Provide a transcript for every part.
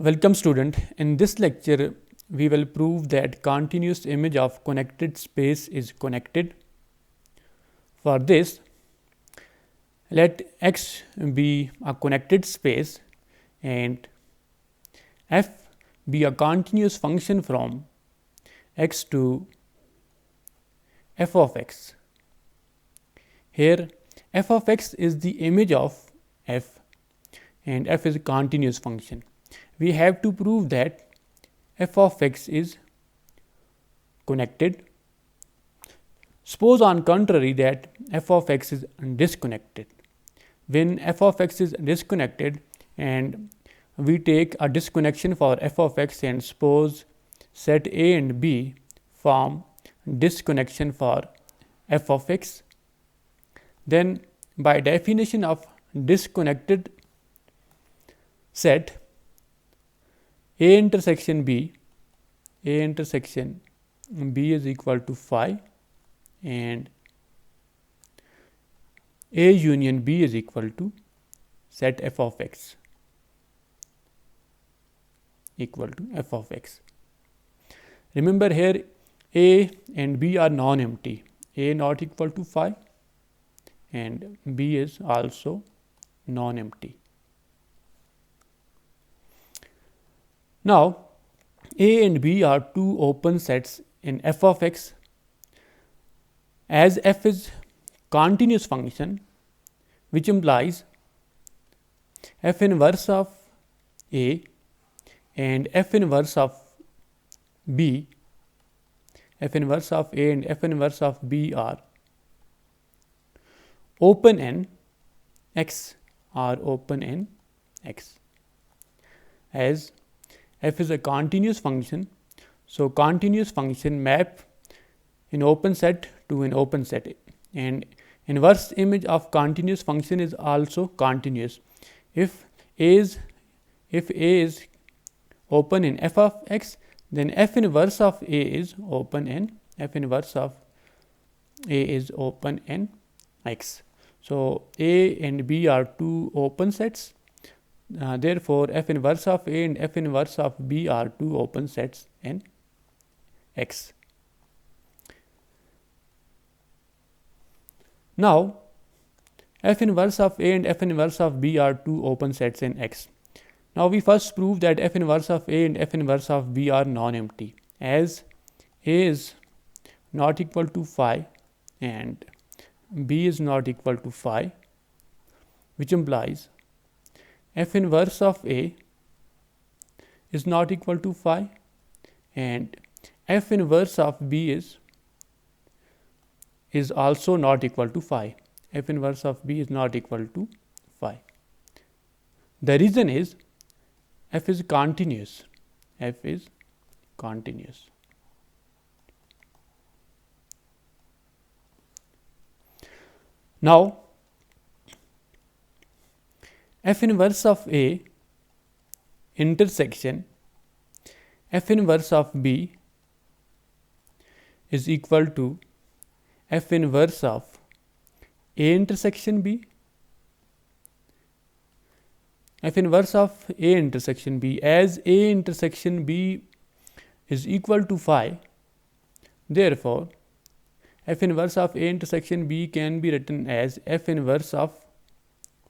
Welcome student. In this lecture we will prove that continuous image of connected space is connected. For this, let X be a connected space and f be a continuous function from x to f of x. Here f of x is the image of f and f is a continuous function. We have to prove that f of x is connected. Suppose on contrary that f of x is disconnected. When f of x is disconnected and we take a disconnection for f of x and suppose set A and B form disconnection for f of x, then by definition of disconnected set A intersection B is equal to phi and A union B is equal to set f of x equal to f of x. Remember here A and B are non-empty. A not equal to phi and B is also non-empty. Now A and B are two open sets in f of x. As f is continuous function, which implies f inverse of A and f inverse of B, f inverse of A and f inverse of B are open in x, as f is a continuous function. So continuous function map in open set to an open set, and inverse image of continuous function is also continuous. If A is open in f of x, then f inverse of A is open in x. So A and B are two open sets. Therefore, f inverse of A and f inverse of B are two open sets in x. Now, f inverse of A and f inverse of B are two open sets in x. Now, we first prove that f inverse of A and f inverse of B are non-empty, as A is not equal to phi and B is not equal to phi, which implies f inverse of A is not equal to phi and f inverse of B is also not equal to phi. F inverse of B is not equal to phi. The reason is f is continuous. Now, f inverse of A intersection f inverse of B is equal to f inverse of A intersection B. F inverse of A intersection B, as A intersection B is equal to phi, therefore f inverse of A intersection B can be written as f inverse of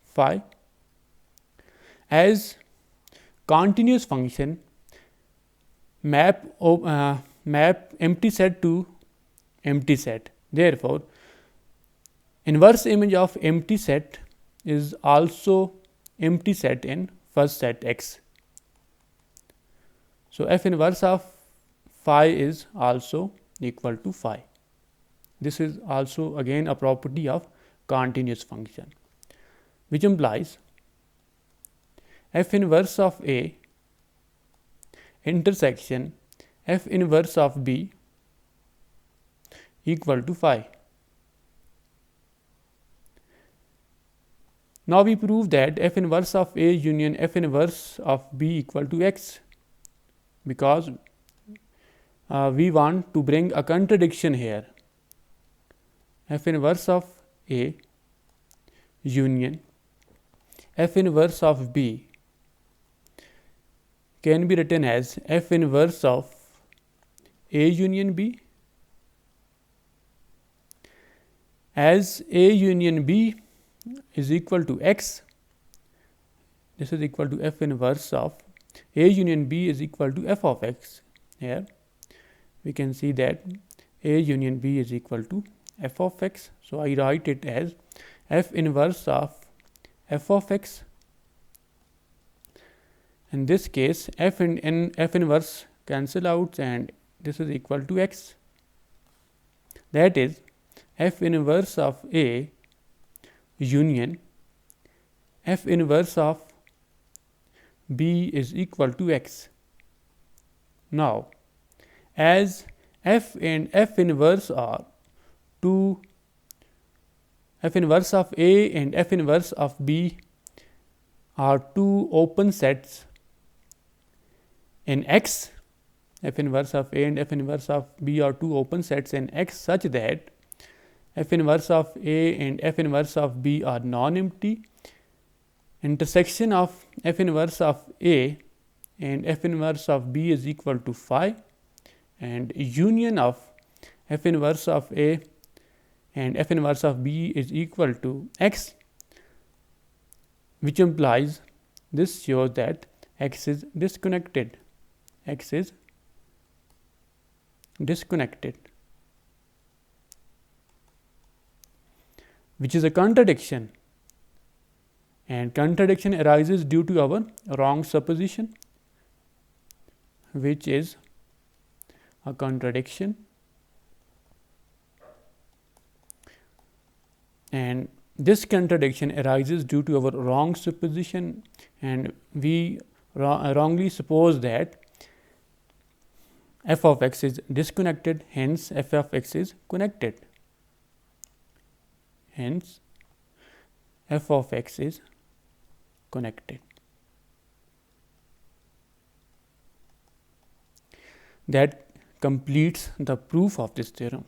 phi. As continuous function map empty set to empty set, therefore inverse image of empty set is also empty set in first set x. So f inverse of phi is also equal to phi. This is also again a property of continuous function, which implies f inverse of A intersection f inverse of B equal to phi. Now we prove that f inverse of A union f inverse of B equal to x, because we want to bring a contradiction here. F inverse of A union f inverse of B can be written as F inverse of A union B. As A union B is equal to X, this is equal to F inverse of A union B is equal to F of X. Here we can see that A union B is equal to F of X. So I write it as F inverse of F of X. In this case, F and F inverse cancel out and this is equal to X. That is F inverse of A union F inverse of B is equal to X. Now, as F and F inverse are two, F inverse of A and F inverse of B are two open sets in X. F inverse of A and F inverse of B are two open sets in X such that F inverse of A and F inverse of B are non-empty. Intersection of F inverse of A and F inverse of B is equal to phi, and union of F inverse of A and F inverse of B is equal to X, which implies this shows that X is disconnected. X is disconnected, which is a contradiction, and contradiction arises due to our wrong supposition, which is a contradiction, and this contradiction arises due to our wrong supposition, and we wrongly suppose that f of x is disconnected, hence f of x is connected. Hence f of x is connected. That completes the proof of this theorem.